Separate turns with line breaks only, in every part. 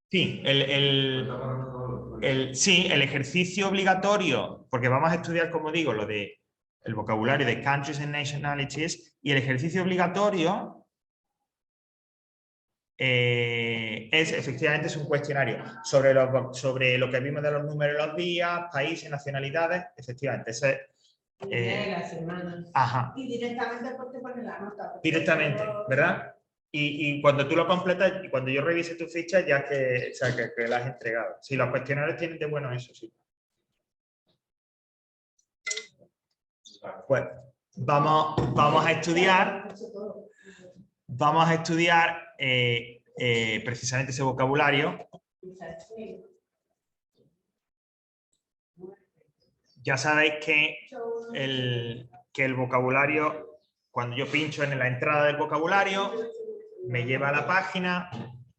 Sí, sí, el ejercicio obligatorio, porque vamos a estudiar, como digo, lo de el vocabulario de countries and nationalities, y el ejercicio obligatorio efectivamente es un cuestionario sobre lo que vimos de los números de los días, países, nacionalidades, efectivamente, ese
de la semana.
Ajá.
Y directamente porque pone la nota.
Directamente, ¿verdad? Y cuando tú lo completas, y cuando yo revise tu ficha, ya que, o sea, que la has entregado. Sí, los cuestionarios tienen de bueno eso, sí. Pues vamos a estudiar precisamente ese vocabulario. Ya sabéis que el vocabulario, cuando yo pincho en la entrada del vocabulario, me lleva a la página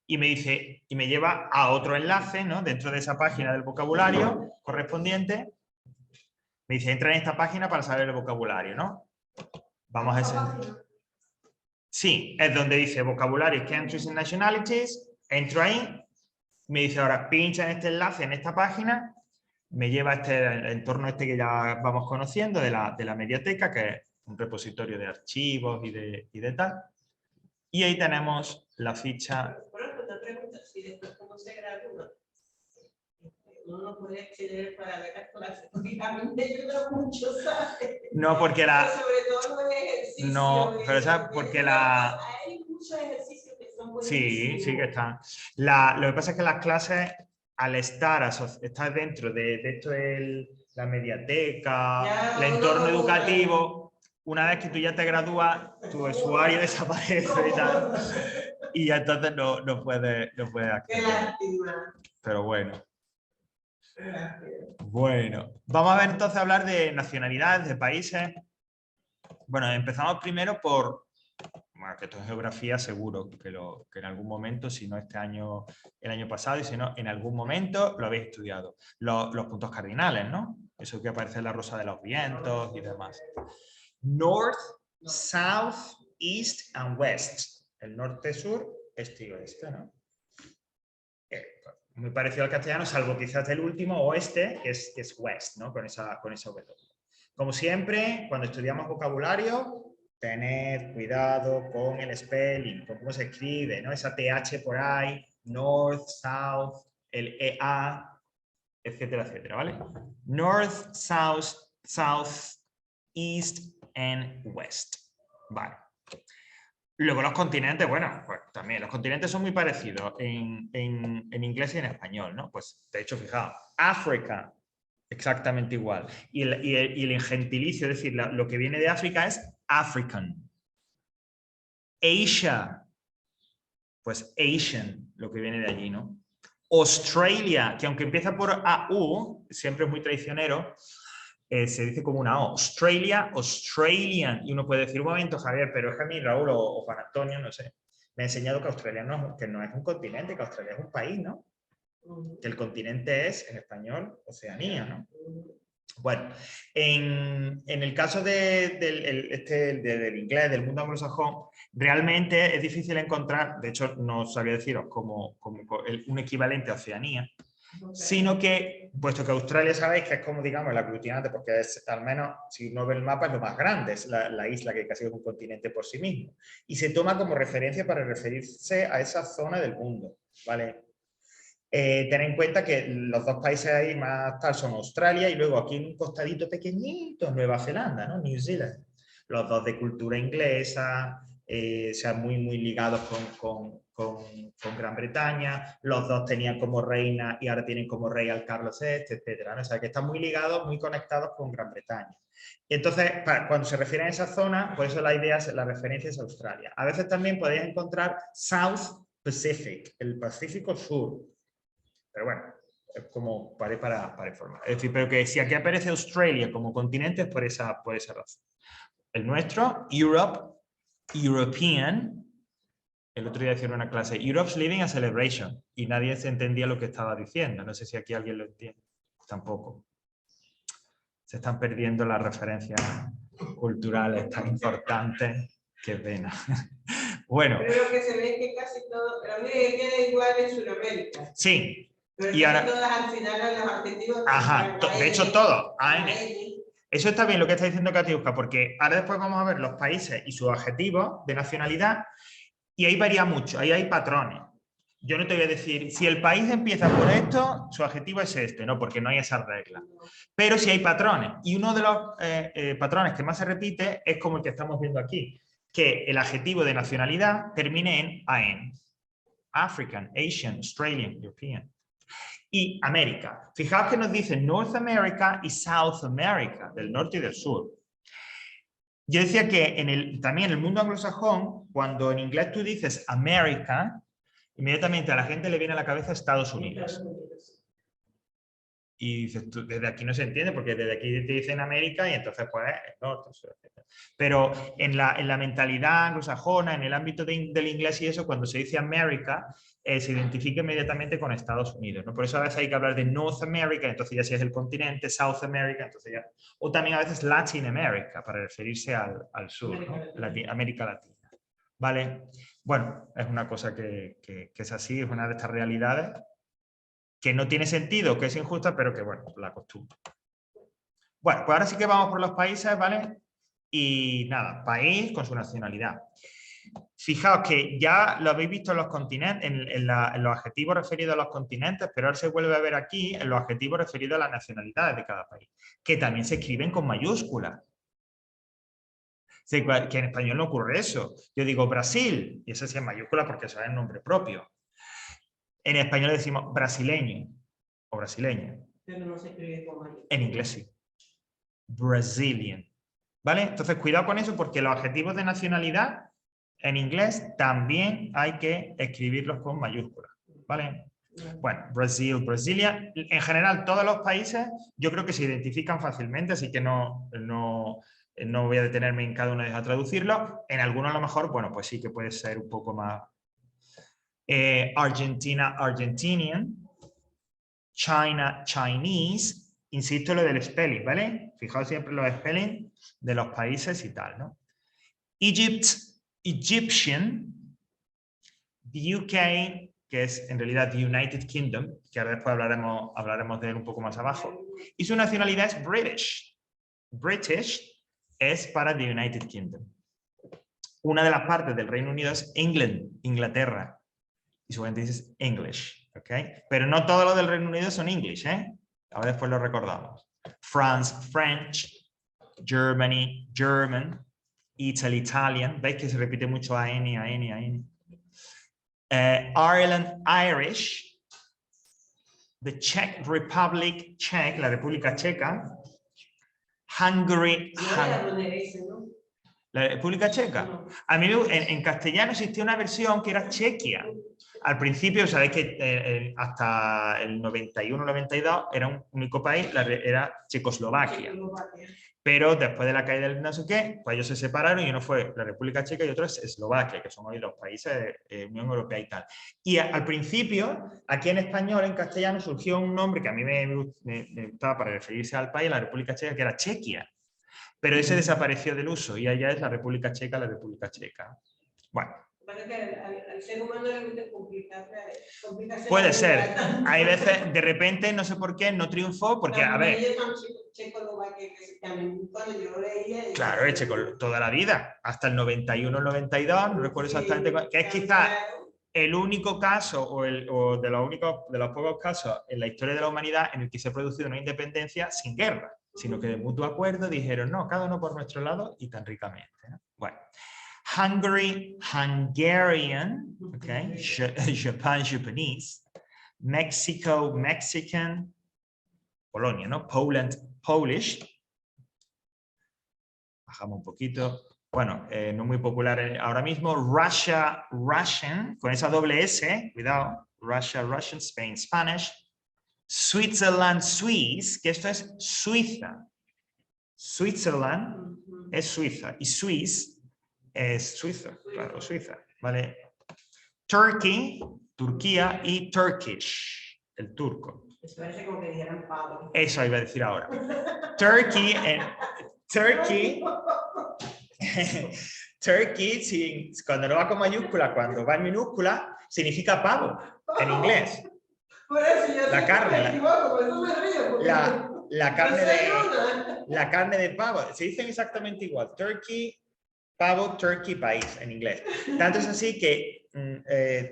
y me dice, y me lleva a otro enlace, ¿no? Dentro de esa página del vocabulario correspondiente. Me dice, entra en esta página para saber el vocabulario, ¿no? Vamos a ese. Sí, es donde dice vocabulario, countries and nationalities. Entro ahí. Me dice ahora, pincha en este enlace, en esta página. Me lleva a el entorno este que ya vamos conociendo de la mediateca, que es un repositorio de archivos y de tal. Y ahí tenemos la ficha.
Bueno, una pregunta, si después cómo se gradúa, uno no puede acceder para ver las clases, porque a mí me ayuda mucho, ¿sabes?
No, porque la...
Pero sobre todo los ejercicios.
No, pero ¿sabes? Porque la...
Hay muchos ejercicios que son
Sí,
buenísimos.
sí que están. Lo que pasa es que las clases, al estar dentro de esto de la mediateca,
Ya,
el entorno educativo, una vez que tú ya te gradúas, tu usuario desaparece y tal. Y ya entonces no puedes acceder.
Qué lástima.
Pero bueno. Bueno, vamos a ver entonces hablar de nacionalidades, de países. Bueno, empezamos primero por, bueno, que esto es geografía seguro, que en algún momento, si no este año, el año pasado, y si no, en algún momento lo habéis estudiado. Los puntos cardinales, ¿no? Eso que aparece en la rosa de los vientos y demás. North, South, East and West. El norte, sur, este y oeste, ¿no? Muy parecido al castellano, salvo quizás el último, oeste, que es west, ¿no? Con esa W. Como siempre, cuando estudiamos vocabulario, tened cuidado con el spelling, con cómo se escribe, ¿no? Esa TH por ahí, north, south, el EA, etcétera, etcétera, ¿vale? North, south, east and west. Vale. Luego los continentes, bueno, pues también los continentes son muy parecidos en inglés y en español, ¿no? Pues de hecho, fijaos, África, exactamente igual. Y el gentilicio, es decir, lo que viene de África es African. Asia, pues Asian, lo que viene de allí, ¿no? Australia, que aunque empieza por AU, siempre es muy traicionero, se dice como una O. Australia, Australian. Y uno puede decir, un momento, Javier, pero es que a mí, Raúl o Juan Antonio, no sé, me ha enseñado que Australia que no es un continente, que Australia es un país, ¿no? Que el continente es, en español, Oceanía, ¿no? Bueno, en el caso del inglés, del mundo anglosajón, realmente es difícil encontrar, de hecho no sabría deciros como un equivalente a Oceanía, sino que, puesto que Australia sabéis que es como, digamos, el aglutinante, porque es, al menos, si uno ve el mapa, es lo más grande, es la isla que casi es un continente por sí mismo, y se toma como referencia para referirse a esa zona del mundo, ¿vale? Ten en cuenta que los dos países ahí más tal son Australia y luego aquí en un costadito pequeñito Nueva Zelanda, ¿no? New Zealand. Los dos de cultura inglesa, o sea, muy ligados con Gran Bretaña. Los dos tenían como reina y ahora tienen como rey al Carlos VI, etcétera, ¿no? O sea, que están muy ligados, muy conectados con Gran Bretaña. Entonces, cuando se refieren a esa zona, por eso la referencia es Australia. A veces también podéis encontrar South Pacific, el Pacífico Sur. Pero bueno, es como para informar. Es decir, pero que si aquí aparece Australia como continente es por esa razón. El nuestro, Europe, European. El otro día hicieron una clase, Europe's Living a Celebration, y nadie se entendía lo que estaba diciendo. No sé si aquí alguien lo entiende. Tampoco. Se están perdiendo las referencias culturales tan importantes. Qué pena. Bueno.
Pero lo que se ve es que casi todo, pero única que queda igual en Sudamérica.
Sí.
Pero
Y ahora,
todas al final los adjetivos.
ajá,
la
de hecho
N,
todo,
la
AN.
N.
Eso está bien lo que está diciendo Katiuska, porque ahora después vamos a ver los países y sus adjetivos de nacionalidad, y ahí varía mucho, ahí hay patrones. Yo no te voy a decir, si el país empieza por esto, su adjetivo es este, no, porque no hay esas reglas. Pero sí hay patrones, y uno de los patrones que más se repite es como el que estamos viendo aquí, que el adjetivo de nacionalidad termine en AN. African, Asian, Australian, European. Y América. Fijaos que nos dicen North America y South America, del norte y del sur. Yo decía que también en el mundo anglosajón, cuando en inglés tú dices America, inmediatamente a la gente le viene a la cabeza Estados Unidos. Y dices, tú, desde aquí no se entiende, porque desde aquí te dicen América y entonces pues el norte, sur, etc. Pero en la mentalidad anglosajona, en el ámbito del inglés y eso, cuando se dice América, se identifica inmediatamente con Estados Unidos, ¿no? Por eso a veces hay que hablar de North America, entonces ya si es el continente, South America, entonces ya... O también a veces Latin America, para referirse al sur, ¿no? América Latina. ¿Vale? Bueno, es una cosa que es así, es una de estas realidades que no tiene sentido, que es injusta, pero que, bueno, la costumbre. Bueno, pues ahora sí que vamos por los países, ¿vale? Y nada, país con su nacionalidad. Fijaos que ya lo habéis visto en los continentes, en los adjetivos referidos a los continentes, pero ahora se vuelve a ver aquí en los adjetivos referidos a las nacionalidades de cada país, que también se escriben con mayúsculas. Que en español no ocurre eso. Yo digo Brasil, y eso sí es mayúscula porque eso es el nombre propio. En español decimos brasileño o brasileña.
Pero no se escribe con mayúsculas.
En inglés sí. Brazilian. ¿Vale? Entonces, cuidado con eso porque los adjetivos de nacionalidad en inglés también hay que escribirlos con mayúsculas. ¿Vale? Bueno, Brasil, Brasilia. En general, todos los países yo creo que se identifican fácilmente, así que no voy a detenerme en cada uno de ellos a traducirlo. En algunos a lo mejor, bueno, pues sí que puede ser un poco más... Argentina, Argentinian. China, Chinese. Insisto en lo del spelling, ¿vale? Fijaos siempre los spelling de los países y tal, ¿no? Egypt, Egyptian. The UK, que es en realidad the United Kingdom, que ahora después hablaremos de él un poco más abajo. Y su nacionalidad es British. British es para the United Kingdom. Una de las partes del Reino Unido es England, Inglaterra. Y seguramente dices English, ¿ok? Pero no todo lo del Reino Unido son English, ¿eh? Ahora después lo recordamos. France, French. Germany, German. Italy, Italian. ¿Veis que se repite mucho AN, AN, AN? Ireland, Irish. The Czech Republic, Czech, la República Checa. Hungary, la República Checa. A mí en castellano existía una versión que era Chequia. Al principio, sabéis que hasta el 91-92 era un único país, era Checoslovaquia. Pero después de la caída del no sé qué, pues ellos se separaron y uno fue la República Checa y otro es Eslovaquia, que son hoy los países de Unión Europea y tal. Y al principio, aquí en español, en castellano, surgió un nombre que a mí me gustaba para referirse al país, la República Checa, que era Chequia. Pero ese desapareció del uso y allá es la República Checa, la República Checa. Bueno.
Al ser humano le gusta complicarse.
Puede ser. Hay veces, de repente, no sé por qué, no triunfó, porque, a ver... Claro, es checo toda la vida, hasta el 91, el 92, no recuerdo exactamente, que es quizás el único caso o de los pocos casos en la historia de la humanidad en el que se ha producido una independencia sin guerra, sino que de mutuo acuerdo dijeron, no, cada uno por nuestro lado y tan ricamente, ¿no? Bueno. Hungary, Hungarian, okay, Japan, Japanese, Mexico, Mexican, Polonia, ¿no? Poland, Polish. Bajamos un poquito. Bueno, no muy popular ahora mismo. Russia, Russian, con esa doble S, cuidado. Russia, Russian, Spain, Spanish. Switzerland, Swiss, que esto es Suiza. Switzerland es Suiza y Swiss es Suiza, claro, Suiza, ¿vale? Turkey, Turquía y Turkish, el turco.
Eso parece como que dijeran pavo.
Eso iba a decir ahora. Turkey, Turkey, cuando no va con mayúscula, cuando va en minúscula, significa pavo en inglés.
Por eso yo
La carne,
me equivoco, por eso me río, porque
la carne de pavo. Se dicen exactamente igual. Turkey, pavo, turkey, país en inglés. Tanto es así que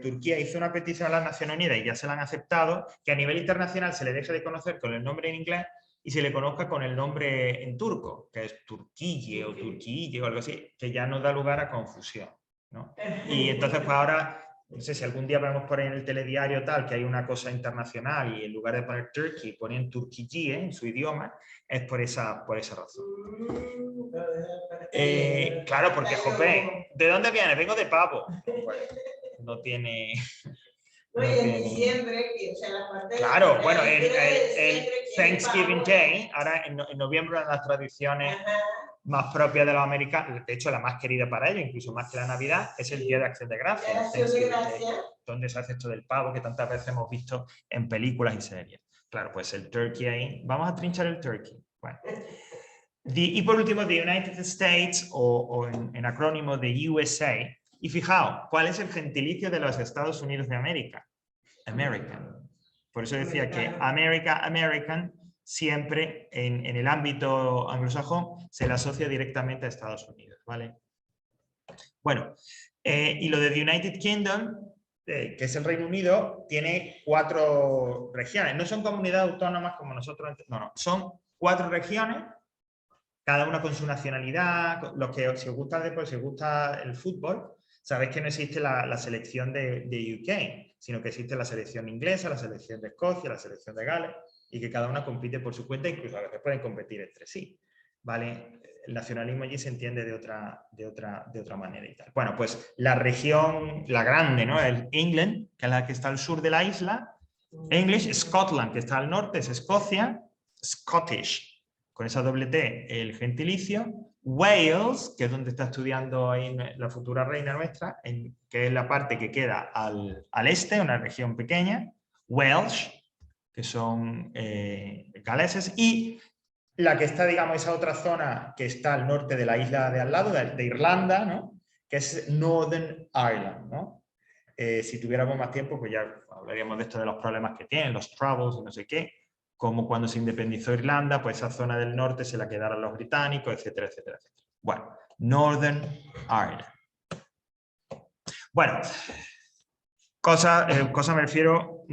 Turquía hizo una petición a las Naciones Unidas y ya se la han aceptado, que a nivel internacional se le deje de conocer con el nombre en inglés y se le conozca con el nombre en turco, que es Turquille o Turquille o algo así, que ya no da lugar a confusión, ¿no? Y entonces pues ahora, no sé si algún día vemos por ahí en el telediario tal, que hay una cosa internacional y en lugar de poner Turkey ponen Turquille en su idioma, es por esa razón. Claro, porque, jope, ¿de dónde vienes? Vengo de pavo. Pues, no tiene...
No, y en diciembre, o sea, la parte
Claro, bueno,
el
Thanksgiving Day, ahora en noviembre, una de las tradiciones más propias de los americanos, de hecho la más querida para ellos, incluso más que la Navidad, es el Día de Acción de Gracias. Donde se hace esto del pavo que tantas veces hemos visto en películas y series. Claro, pues el turkey ahí. Vamos a trinchar el turkey. Bueno. Y por último, the United States, o en acrónimo de USA. Y fijaos, ¿cuál es el gentilicio de los Estados Unidos de América? American. Por eso decía que American, siempre en el ámbito anglosajón se le asocia directamente a Estados Unidos, ¿vale? Bueno, y lo de the United Kingdom, que es el Reino Unido, tiene 4 regiones. No son comunidades autónomas como nosotros, no, son 4 regiones, cada una con su nacionalidad. Los que, si os gusta el deporte, si os gusta el fútbol, sabéis que no existe la selección de UK, sino que existe la selección inglesa, la selección de Escocia, la selección de Gales, y que cada una compite por su cuenta, incluso a veces pueden competir entre sí, ¿vale? El nacionalismo allí se entiende de otra manera y tal. Bueno, pues la región, la grande, ¿no? El England, que es la que está al sur de la isla, English, Scotland, que está al norte, es Escocia, Scottish, con esa doble T, el gentilicio, Wales, que es donde está estudiando ahí la futura reina nuestra, que es la parte que queda al este, una región pequeña, Welsh, que son galeses, y la que está, digamos, esa otra zona que está al norte de la isla de al lado, de Irlanda, ¿no? Que es Northern Ireland, ¿no? Si tuviéramos más tiempo, pues ya hablaríamos de esto, de los problemas que tienen, los troubles y no sé qué, como cuando se independizó Irlanda, pues esa zona del norte se la quedaron los británicos, etcétera, etcétera, etcétera. Bueno, Northern Ireland. Bueno, cosa me refiero,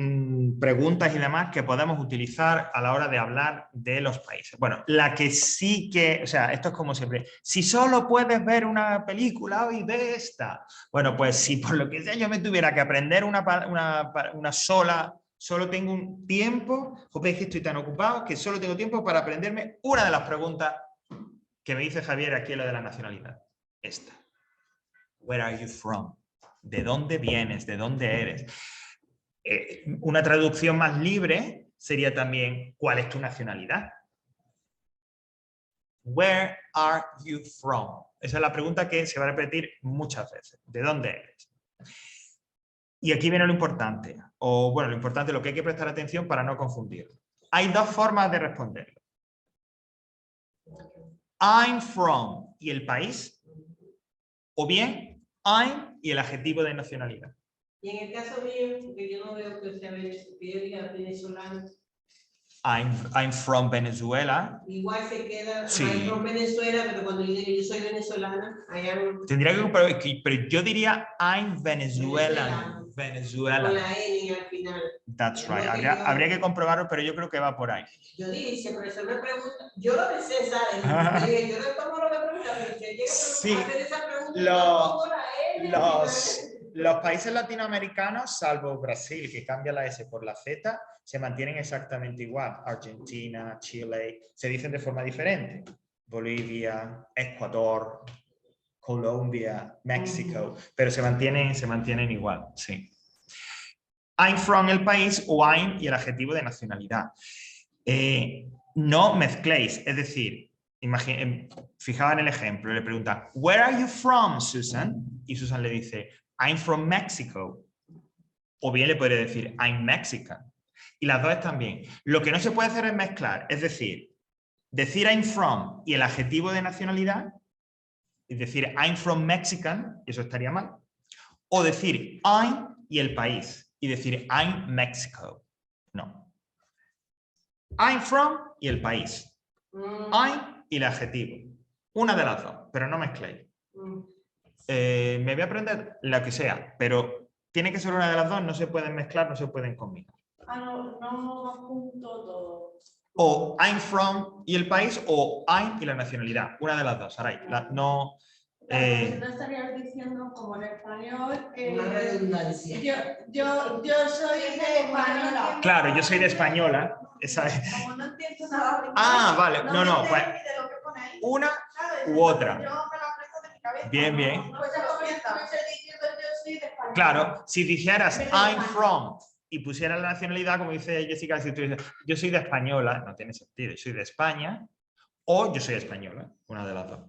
preguntas y demás que podemos utilizar a la hora de hablar de los países. Bueno, la que sí que, o sea, esto es como siempre, si solo puedes ver una película hoy, ve esta. Bueno, pues si por lo que sea yo me tuviera que aprender una sola, solo tengo un tiempo, veis que estoy tan ocupado que solo tengo tiempo para aprenderme una de las preguntas que me dice Javier aquí en lo de la nacionalidad. Esta. Where are you from? ¿De dónde vienes? ¿De dónde eres? Una traducción más libre sería también, ¿cuál es tu nacionalidad? Where are you from? Esa es la pregunta que se va a repetir muchas veces. ¿De dónde eres? Y aquí viene lo importante, o bueno, lo importante, lo que hay que prestar atención para no confundirlo. Hay 2 formas de responderlo. I'm from y el país, o bien I'm y el adjetivo de nacionalidad.
Y en el caso mío, que yo no veo que sea venezolano.
I'm from Venezuela.
Igual se queda,
sí.
I'm from Venezuela, pero cuando yo digo yo soy venezolana, allá no.
Tendría que comprobar, pero yo diría I'm Venezuelan. Venezuela.
Con la N al final.
That's right. Habría que comprobarlo, pero yo creo que va por ahí.
Yo dije, pero eso me pregunta, yo lo pensé, ¿sabes? Yo no tomo lo que pregunta, pero si llega
sí.
a hacer esa pregunta,
los países latinoamericanos, salvo Brasil, que cambia la S por la Z, se mantienen exactamente igual. Argentina, Chile, se dicen de forma diferente. Bolivia, Ecuador, Colombia, México, pero se mantienen igual, sí. I'm from el país o I'm y el adjetivo de nacionalidad. No mezcléis, es decir, fijaos en el ejemplo, le pregunta, where are you from, Susan? Y Susan le dice, I'm from Mexico. O bien le podría decir, I'm Mexican. Y las dos están bien. Lo que no se puede hacer es mezclar, es decir I'm from y el adjetivo de nacionalidad, es decir, I'm from Mexican, eso estaría mal. O decir I'm y el país y decir I'm Mexico. No. I'm from y el país. I'm y el adjetivo. Una de las dos, pero no mezcléis. Me voy a aprender la que sea, pero tiene que ser una de las dos, no se pueden mezclar, no se pueden combinar.
No apunto todo.
O I'm from y el país, o I'm y la nacionalidad. Una de las dos, Saray. No.
No estarías diciendo como en español. Una redundancia. Yo soy de española.
Claro, yo soy de española. Esa es.
Como no entiendo nada.
Ah, vale. No, pues. Una u otra.
Yo me lo aprendo de mi cabeza.
Bien, bien.
Pues estoy diciendo yo soy de española.
Claro, si dijeras I'm from y pusieras la nacionalidad, como dice Jessica, si tú dices yo soy de española, no tiene sentido. Yo soy de España o yo soy española. Una de las dos.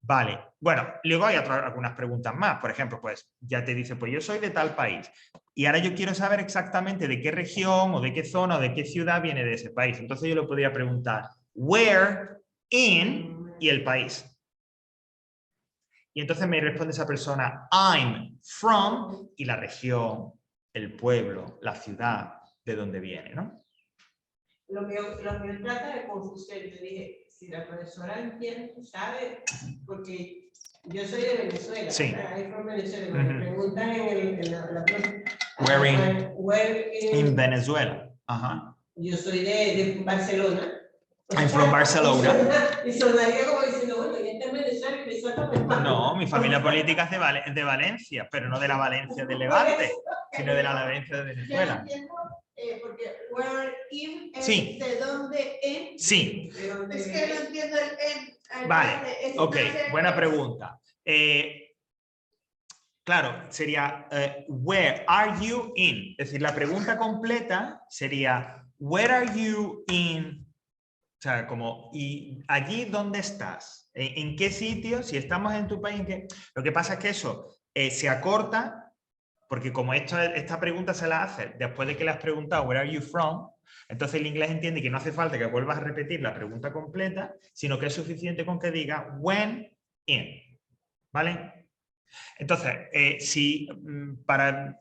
Vale, bueno, luego hay algunas preguntas más. Por ejemplo, pues ya te dice, pues yo soy de tal país. Y ahora yo quiero saber exactamente de qué región o de qué zona o de qué ciudad viene de ese país. Entonces yo le podría preguntar, where in y el país. Y entonces me responde esa persona, I'm from y la región, el pueblo, la ciudad de donde viene, ¿no?
Lo que trata de confusión, yo dije, si la profesora entiende, sabe, porque yo soy de Venezuela,
sí.
Ahí from Venezuela, me preguntan en la
where in Venezuela. Ajá.
Yo soy de Barcelona.
I'm from Barcelona.
Y sonaría como diciendo, bueno, y este es Venezuela y Venezuela.
No, mi familia política es de Valencia, pero no de la Valencia del Levante, sino de la Valencia de Venezuela.
Porque where in es
sí.
de dónde en.
Sí.
Es que no entiendo el en.
Vale, ok, buena pregunta. Claro, sería where are you in? Es decir, la pregunta completa sería where are you in? O sea, como, ¿y allí dónde estás? ¿En qué sitio? Si estamos en tu país, ¿en qué? Lo que pasa es que eso se acorta. Porque como esta pregunta se la hace después de que le has preguntado where are you from, entonces el inglés entiende que no hace falta que vuelvas a repetir la pregunta completa, sino que es suficiente con que diga when in. ¿Vale? Entonces, si para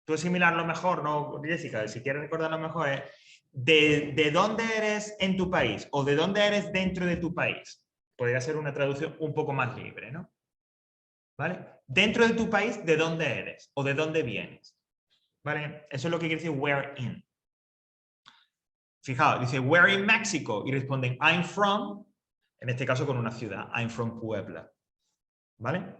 tú asimilarlo mejor, ¿no, Jessica? Si quieres recordarlo mejor, es de dónde eres en tu país o de dónde eres dentro de tu país. Podría ser una traducción un poco más libre, ¿no? ¿Vale? Dentro de tu país, ¿de dónde eres? ¿O de dónde vienes? ¿Vale? Eso es lo que quiere decir where in. Fijaos, dice where in Mexico y responden I'm from, en este caso con una ciudad, I'm from Puebla. ¿Vale?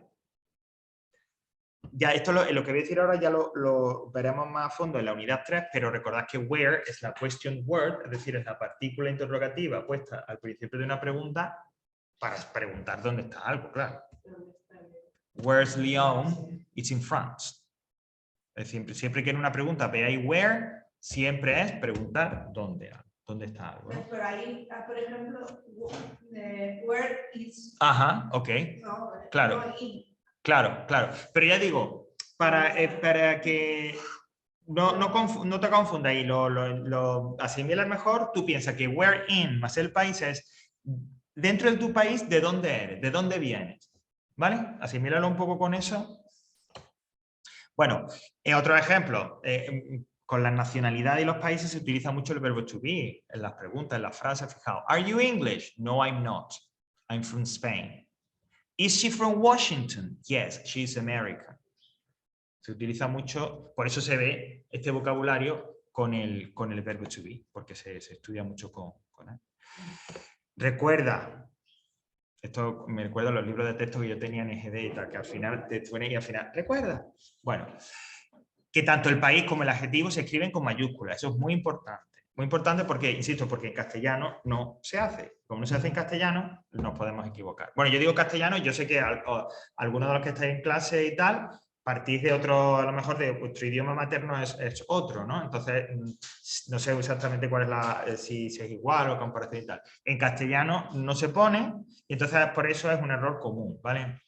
Ya esto lo que voy a decir ahora ya lo veremos más a fondo en la unidad 3, pero recordad que where es la question word, es decir, es la partícula interrogativa puesta al principio de una pregunta para preguntar dónde está algo, claro. Where's Lyon? It's in France. Es decir, siempre que en una pregunta veáis where, siempre es preguntar dónde está algo, ¿no?
Pero ahí, por ejemplo, where is.
Ajá, ok.
No,
claro.
No in.
Claro. Pero ya digo, para que no te confundas y lo asimilas mejor, tú piensas que where in más el país es dentro de tu país, ¿de dónde eres? ¿De dónde vienes? ¿Vale? Asimílalo un poco con eso. Bueno, otro ejemplo, con la nacionalidad y los países se utiliza mucho el verbo to be en las preguntas, en las frases. Fijaos, ¿Are you English? No, I'm not. I'm from Spain. ¿Is she from Washington? Yes, she's American. Se utiliza mucho, por eso se ve este vocabulario con el verbo to be, porque se estudia mucho con él. Recuerda, esto me recuerda a los libros de texto que yo tenía en EGD y tal, que al final te suena y al final, ¿recuerda? Bueno, que tanto el país como el adjetivo se escriben con mayúsculas, eso es muy importante. Muy importante porque, insisto, porque en castellano no se hace. Como no se hace en castellano, nos podemos equivocar. Bueno, yo digo castellano, yo sé que algunos de los que estáis en clase y tal, partís de otro, a lo mejor de vuestro idioma materno es otro, ¿no? Entonces, no sé exactamente cuál es si es igual o comparación y tal. En castellano no se pone, y entonces por eso es un error común, ¿vale?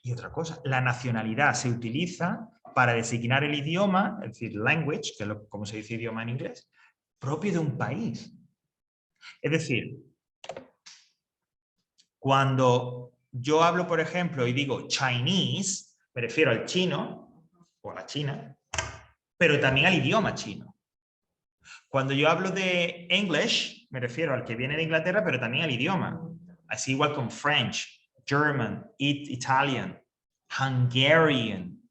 Y otra cosa, la nacionalidad se utiliza para designar el idioma, es decir, language, que es como se dice idioma en inglés, propio de un país. Es decir, cuando yo hablo, por ejemplo, y digo Chinese, me refiero al chino o a la china, pero también al idioma chino. Cuando yo hablo de English, me refiero al que viene de Inglaterra, pero también al idioma. Así igual con French, German, Italian, Hungarian,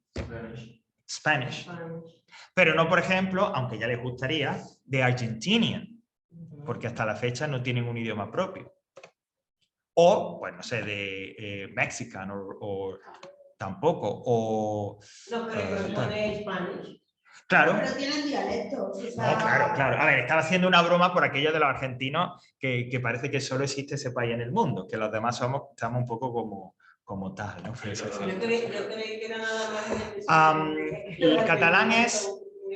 Spanish. Pero no, por ejemplo, aunque ya les gustaría, de Argentinian, porque hasta la fecha no tienen un idioma propio. O, pues no sé, de Mexican o tampoco. O,
No, pero pone Spanish.
claro.
Pero tienen dialectos. O sea,
No, claro, claro. A ver, estaba haciendo una broma por aquello de los argentinos que parece que solo existe ese país en el mundo, que los demás estamos un poco como tal, ¿no?
Yo creí que era nada más.
El catalán es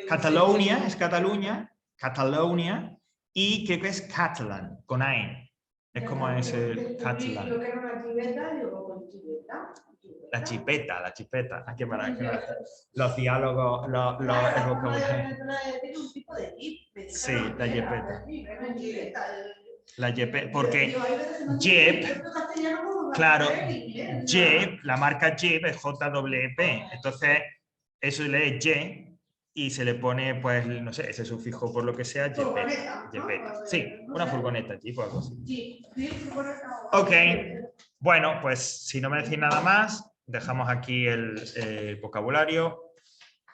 Catalonia, es Cataluña, Catalonia, y creo que es Catalan, con AE. Es como ese catalán.
Lo que era una chiveta y luego con chiveta.
La chipeta. Aquí para los diálogos, el vocabulario.
Es un tipo de chip.
Sí, la jipeta. La jipeta, porque
Jeep,
claro, Jeep, la marca Jeep es JWP, entonces eso lee Y y se le pone, pues, no sé, ese sufijo por lo que sea, jipeta. Sí, una furgoneta Jeep o algo así. Ok, bueno, pues si no me decís nada más, dejamos aquí el vocabulario.